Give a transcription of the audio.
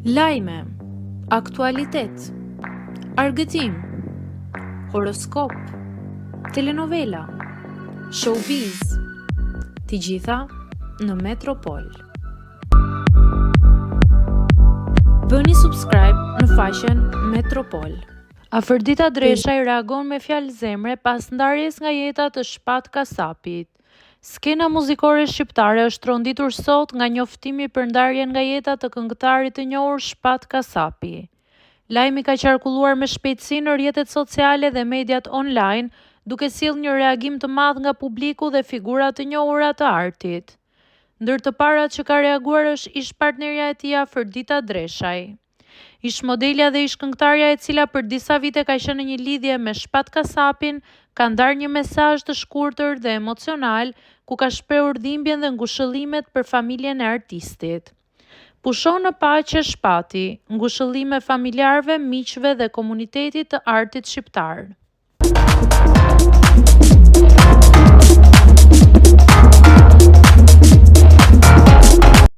Lajme, aktualitet, argëtim, horoskop, telenovela, showbiz, të gjitha në Metropol. Bëni subscribe në faqen Metropol. Afërdita Dreshaj reagon me fjalë zemre pas ndarjes nga jeta të Shpat Kasapit. Skena muzikore shqiptare është tronditur sot nga njoftimi për ndarjen nga jeta të këngëtarit të njohur Shpat Kasapi. Lajmi ka qarkulluar me shpejtësi në rrjetet sociale dhe mediat online, duke sjellë një reagim të madh nga publiku dhe figura të njohura të artit. Ndër të parat që ka reaguar është ish partnerja e tij Afërdita Dreshaj. Ish modelja dhe ish këngëtarja e cila për disa vite ka qenë në një lidhje me Shpat Kasapin, ka ndarë një mesazh të shkurtër dhe emocional, ku ka shprehur dhimbjen dhe ngushëllimet për familjen e artistit. Pusho në paqe Shpati, ngushëllime familjarëve, miqve dhe komunitetit të artit shqiptar.